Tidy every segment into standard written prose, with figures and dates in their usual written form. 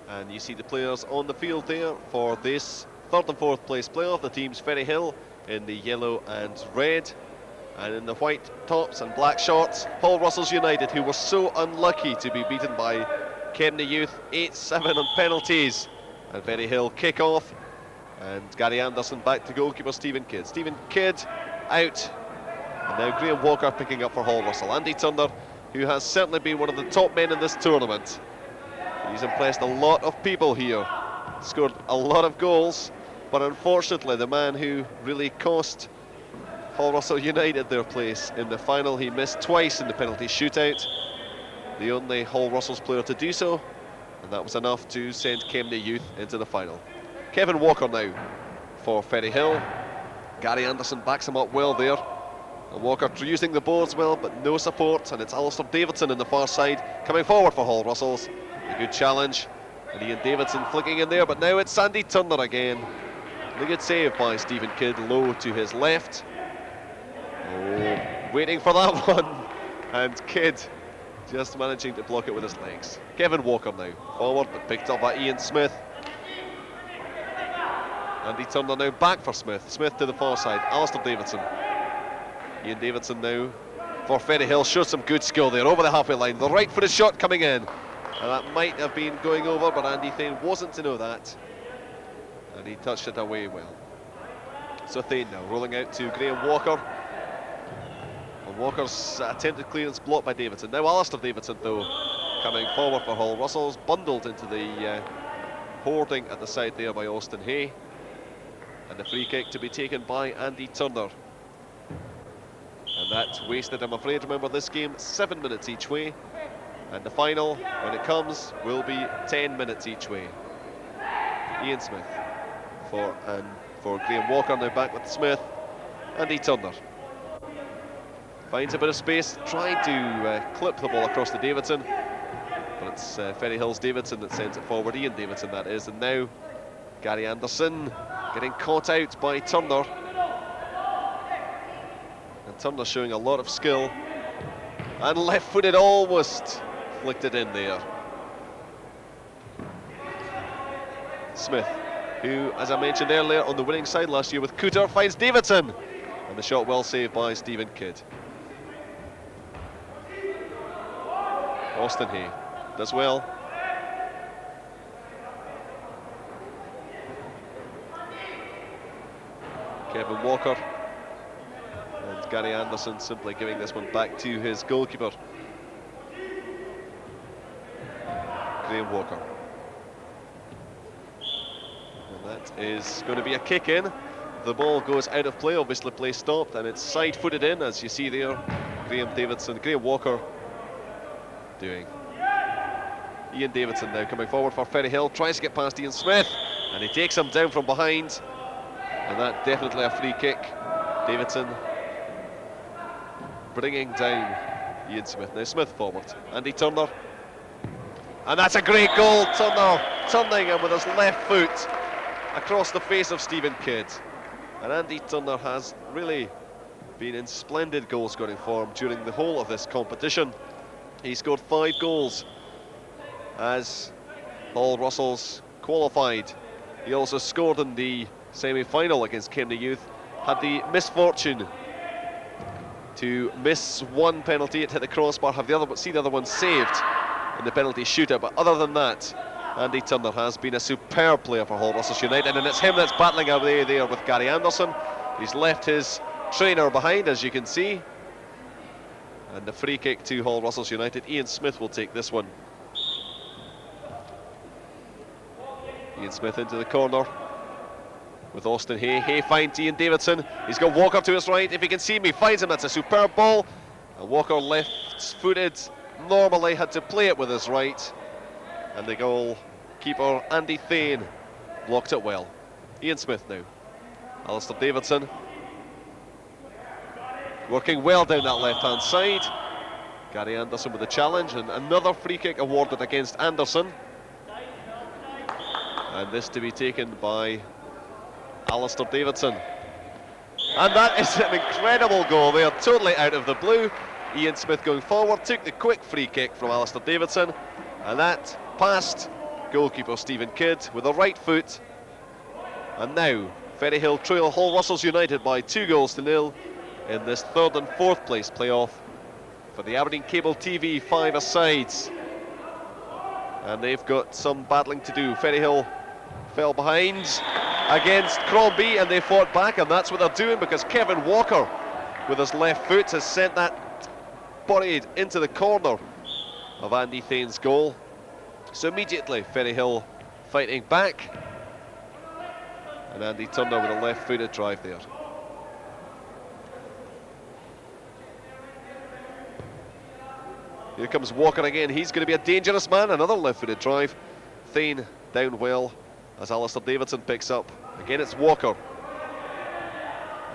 And you see the players on the field there for this third and fourth place playoff. The teams Ferryhill in the yellow and red, and in the white tops and black shorts, Hull Russell's United, who were so unlucky to be beaten by Kemney Youth 8-7 on penalties. And Ferryhill kick off, and Gary Anderson back to goalkeeper Stephen Kidd. Stephen Kidd out, and now Graham Walker picking up for Hull Russell. Andy Turner, who has certainly been one of the top men in this tournament. He's impressed a lot of people here, scored a lot of goals, but unfortunately the man who really cost Hull Russell United their place in the final, he missed twice in the penalty shootout, the only Hull Russell's player to do so, and that was enough to send Kemney Youth into the final. Kevin Walker now for Ferryhill. Gary Anderson backs him up well there, and Walker using the boards well, but no support, and it's Alistair Davidson in the far side coming forward for Hull Russells. A good challenge, and Ian Davidson flicking in there, but now it's Andy Turner again. A good save by Stephen Kidd, low to his left. Oh, waiting for that one, and Kidd just managing to block it with his legs. Kevin Walker now forward, but picked up by Ian Smith. Andy Turner now back for Smith. Smith to the far side, Alistair Davidson. Ian Davidson now for Ferryhill, shows some good skill there over the halfway line. The right footed shot coming in, and that might have been going over, but Andy Thane wasn't to know that, and he touched it away well. So Thane now rolling out to Graham Walker, and Walker's attempted clearance blocked by Davidson. Now Alistair Davidson though coming forward for Hull Russell's, bundled into the hoarding at the side there by Austin Hay, and the free kick to be taken by Andy Turner. And that wasted, I'm afraid. Remember, this game 7 minutes each way, and the final, when it comes, will be 10 minutes each way. Ian Smith for Graham Walker, now back with Smith. Andy Turner finds a bit of space, trying to clip the ball across to Davidson, but it's Ferryhill's Davidson that sends it forward, Ian Davidson that is, and now Gary Anderson getting caught out by Turner. And Turner showing a lot of skill, and left-footed almost flicked it in there. Smith, who, as I mentioned earlier, on the winning side last year with Cooter, finds Davidson, and the shot well saved by Stephen Kidd. Austin Hay does well. Kevin Walker, and Gary Anderson simply giving this one back to his goalkeeper, Graham Walker. And that is going to be a kick in. The ball goes out of play, obviously play stopped, and it's side-footed in, as you see there. Graham Walker doing. Ian Davidson now coming forward for Ferryhill, tries to get past Ian Smith, and he takes him down from behind, and that definitely a free kick. Davidson bringing down Ian Smith. Now Smith forward, Andy Turner, and that's a great goal. Turner turning him with his left foot across the face of Stephen Kidd, and Andy Turner has really been in splendid goal scoring form during the whole of this competition. He scored 5 goals as Hull Russell's qualified. He also scored in the semi-final against Kemney Youth, had the misfortune to miss one penalty, it hit the crossbar, have the other, but see the other one saved in the penalty shootout. But other than that, Andy Turner has been a superb player for Hull Russell United, and it's him that's battling away there with Gary Anderson. He's left his trainer behind, as you can see, and the free kick to Hull Russell United. Ian Smith will take this one. Ian Smith into the corner with Austin Hay. Hay finds Ian Davidson. He's got Walker to his right. If he can see me, finds him. That's a superb ball. And Walker left-footed. Normally had to play it with his right. And the goalkeeper, Andy Thane, blocked it well. Ian Smith now. Alistair Davidson working well down that left-hand side. Gary Anderson with the challenge, and another free kick awarded against Anderson. And this to be taken by Alistair Davidson. And that is an incredible goal there, totally out of the blue. Ian Smith going forward, took the quick free kick from Alistair Davidson, and that past goalkeeper Stephen Kidd with the right foot. And now Ferryhill trail Hull Russell's United by 2-0 in this 3rd and 4th place playoff for the Aberdeen Cable TV 5-a-sides. And they've got some battling to do. Ferryhill fell behind against Crombie and they fought back, and that's what they're doing, because Kevin Walker with his left foot has sent that buried into the corner of Andy Thane's goal. So immediately Ferryhill fighting back, and Andy Turner with a left-footed drive there. Here comes Walker again. He's going to be a dangerous man. Another left-footed drive. Thane down well as Alistair Davidson picks up. Again, it's Walker.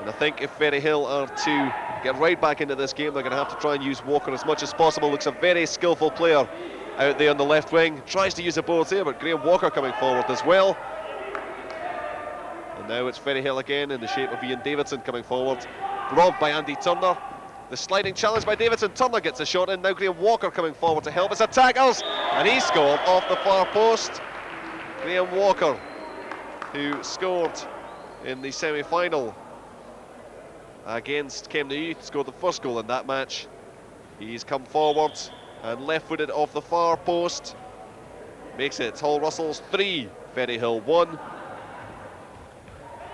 And I think if Ferryhill are to get right back into this game, they're going to have to try and use Walker as much as possible. Looks a very skillful player out there on the left wing. Tries to use the boards there, but Graham Walker coming forward as well. And now it's Ferryhill again in the shape of Ian Davidson coming forward. Robbed by Andy Turner. The sliding challenge by Davidson. Turner gets a shot in. Now Graham Walker coming forward to help his attackers. And he scored off the far post. Graham Walker, who scored in the semi-final against Kemna Youth, scored the first goal in that match. He's come forward and left-footed off the far post. Makes it Hull Russell's 3, Ferryhill 1.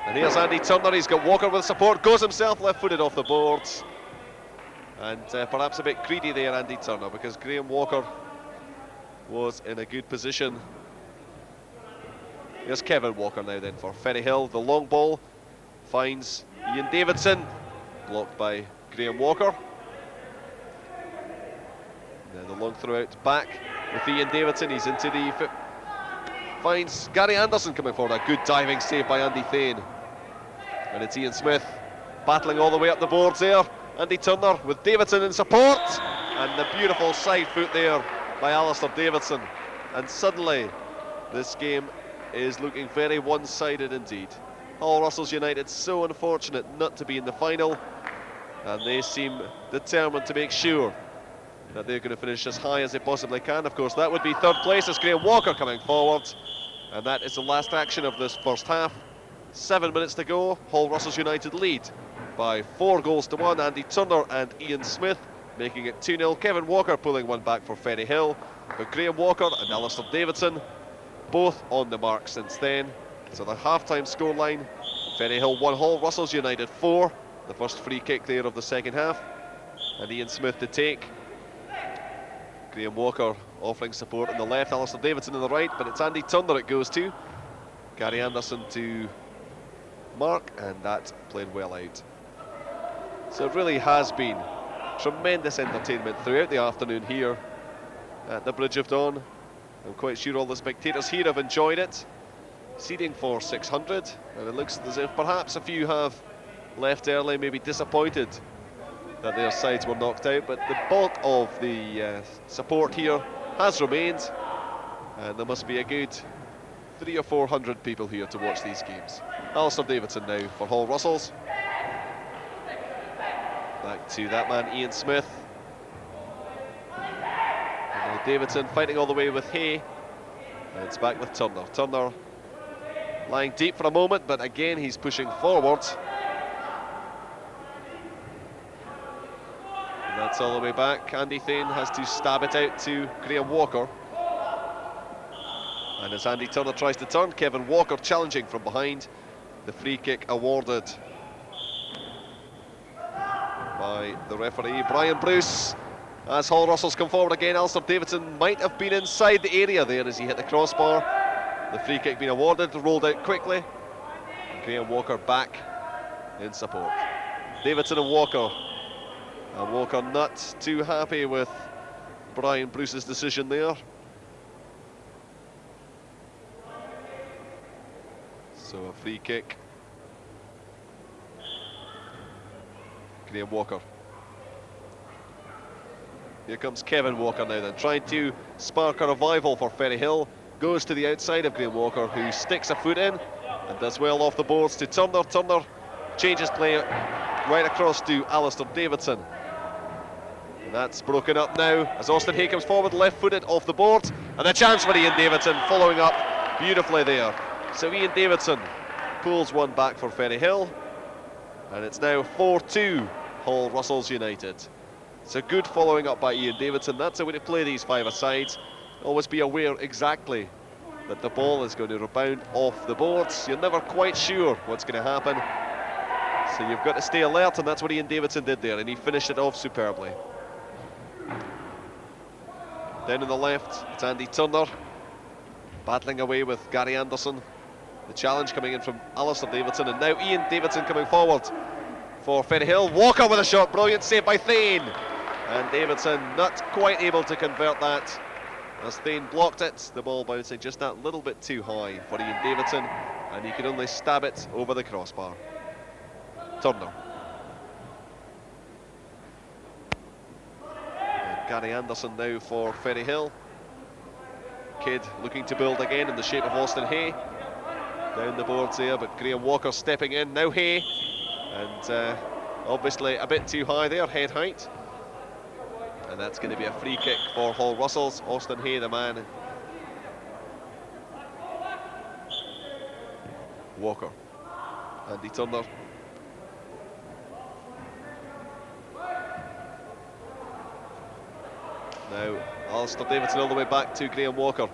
And here's Andy Turner. He's got Walker with support. Goes himself left-footed off the boards. And perhaps a bit greedy there, Andy Turner, because Graham Walker was in a good position. Here's Kevin Walker now then for Ferryhill. The long ball finds Ian Davidson, blocked by Graham Walker. Now the long throw out back with Ian Davidson. He's into the finds Gary Anderson coming forward. A good diving save by Andy Thane. And it's Ian Smith battling all the way up the boards there. Andy Turner with Davidson in support, and the beautiful side foot there by Alistair Davidson. And suddenly this game is looking very one-sided indeed. Hull Russell's United so unfortunate not to be in the final, and they seem determined to make sure that they're going to finish as high as they possibly can. Of course, that would be 3rd place as Graham Walker coming forward, and that is the last action of this first half. 7 minutes to go. Hull Russell's United lead by 4-1. Andy Turner and Ian Smith making it 2-0. Kevin Walker pulling one back for Ferryhill, but Graham Walker and Alistair Davidson both on the mark since then. So the half-time scoreline: Ferryhill 1, Hull Russell's United 4. The first free kick there of the second half, and Ian Smith to take. Graham Walker offering support on the left, Alistair Davidson on the right, but it's Andy Turner it goes to. Gary Anderson to mark, and that played well out. So it really has been tremendous entertainment throughout the afternoon here at the Bridge of Dawn. I'm quite sure all the spectators here have enjoyed it. Seating for 600, and it looks as if perhaps a few have left early, maybe disappointed that their sides were knocked out, but the bulk of the support here has remained, and there must be a good 300 or 400 people here to watch these games. Alistair Davidson now for Hull Russells. Back to that man Ian Smith. And now Davidson fighting all the way with Hay. And it's back with Turner. Turner lying deep for a moment, but again he's pushing forward. And that's all the way back. Andy Thane has to stab it out to Graham Walker. And as Andy Turner tries to turn, Kevin Walker challenging from behind. The free kick awarded by the referee, Brian Bruce. As Hull Russell's come forward again, Alistair Davidson might have been inside the area there as he hit the crossbar. The free kick being awarded, rolled out quickly. And Graham Walker back in support. Davidson and Walker. And Walker not too happy with Brian Bruce's decision there. So a free kick. Graham Walker. Here comes Kevin Walker now then, trying to spark a revival for Ferryhill. Goes to the outside of Graham Walker, who sticks a foot in and does well off the boards to Turner. Turner changes play right across to Alistair Davidson. And that's broken up now as Austin Hay comes forward, left-footed off the board. And a chance for Ian Davidson, following up beautifully there. So Ian Davidson pulls one back for Ferryhill. And it's now 4-2 Hull Russell's United. So good following up by Ian Davidson. That's the way to play these five-a-sides. Always be aware exactly that the ball is going to rebound off the boards. You're never quite sure what's going to happen. So you've got to stay alert, and that's what Ian Davidson did there, and he finished it off superbly. Down on the left, it's Andy Turner, battling away with Gary Anderson. The challenge coming in from Alistair Davidson, and now Ian Davidson coming forward for Ferryhill. Walker with a shot, brilliant save by Thane. And Davidson not quite able to convert that, as Thane blocked it, the ball bouncing just that little bit too high for Ian Davidson, and he could only stab it over the crossbar. Turner. And Gary Anderson now for Ferryhill. Kidd looking to build again in the shape of Austin Hay. Down the boards there, but Graham Walker stepping in. Now Hay, and obviously a bit too high there, head height. And that's going to be a free kick for Hull Russells. Austin Hay, the man. Walker. Andy Turner. Now, Alistair Davidson all the way back to Graham Walker.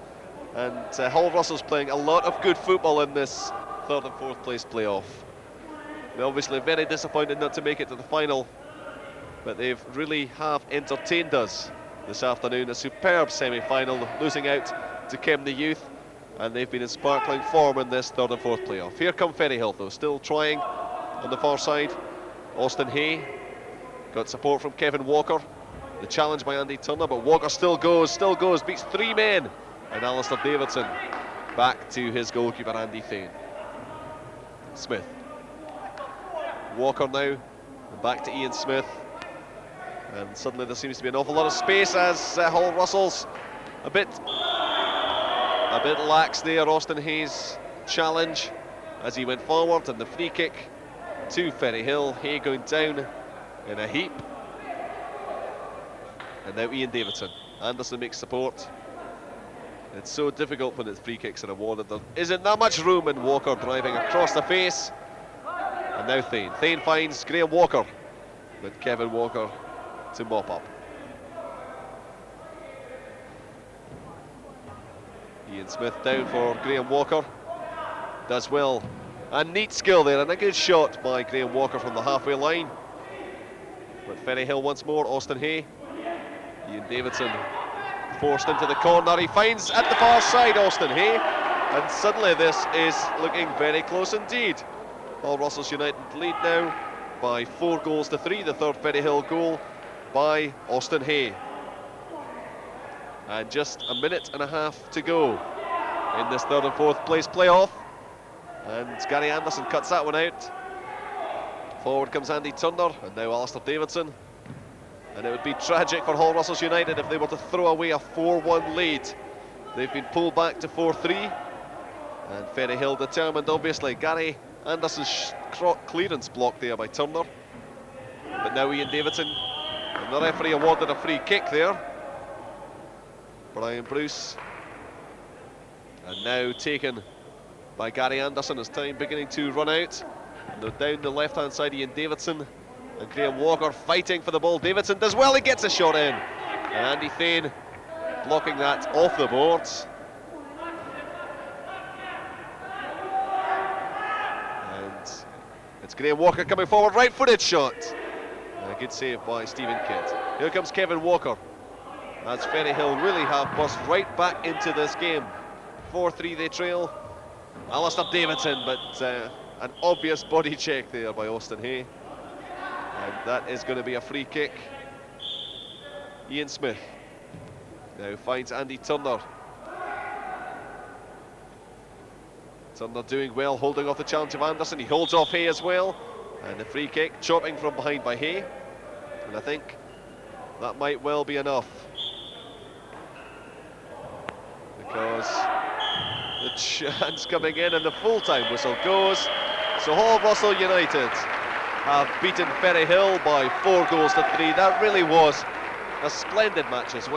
And Hull Russell's playing a lot of good football in this third and fourth place playoff. They're obviously very disappointed not to make it to the final, but they've really have entertained us this afternoon. A superb semi-final, losing out to Kem the Youth, and they've been in sparkling form in this third and fourth playoff. Here come Ferryhill though, still trying on the far side. Austin Hay got support from Kevin Walker. The challenge by Andy Turner, but Walker still goes, beats three men. And Alistair Davidson back to his goalkeeper Andy Thane. Smith. Walker now, and back to Ian Smith. And suddenly there seems to be an awful lot of space as Hull Russell's a bit lax there. Austin Hay's challenge as he went forward, and the free kick to Ferryhill. Hay going down in a heap. And now Ian Davidson. Anderson makes support. It's so difficult when it's free kicks are awarded. There isn't that much room, and Walker driving across the face. And now Thane. Thane finds Graham Walker, but Kevin Walker to mop up. Ian Smith down for Graham Walker. Does well. And neat skill there, and a good shot by Graham Walker from the halfway line. But Ferryhill once more, Austin Hay. Ian Davidson forced into the corner. He finds at the far side Austin Hay, and suddenly this is looking very close indeed. Hull Russell's United lead now by 4-3. The third Ferryhill goal by Austin Hay. And just a minute and a half to go in this third and fourth place playoff. And Gary Anderson cuts that one out. Forward comes Andy Turner, and now Alistair Davidson. And it would be tragic for Hull Russell's United if they were to throw away a 4-1 lead. They've been pulled back to 4-3. And Ferryhill determined, obviously. Gary Anderson's clearance blocked there by Turner. But now Ian Davidson, and the referee awarded a free kick there. Brian Bruce. And now taken by Gary Anderson as time beginning to run out. And they're down the left-hand side, Ian Davidson. And Graham Walker fighting for the ball. Davidson does well, he gets a shot in. And Andy Thane blocking that off the boards. And it's Graham Walker coming forward, right-footed shot. And a good save by Stephen Kidd. Here comes Kevin Walker. As Ferryhill really have bust right back into this game. 4-3 they trail. Alistair Davidson, but an obvious body check there by Austin Hay. And that is going to be a free kick. Ian Smith now finds Andy Turner. Turner doing well, holding off the challenge of Anderson. He holds off Hay as well. And the free kick, chopping from behind by Hay. And I think that might well be enough. Because the chance coming in and the full-time whistle goes. So Hull Russell United have beaten Ferryhill by 4-3. That really was a splendid match as well.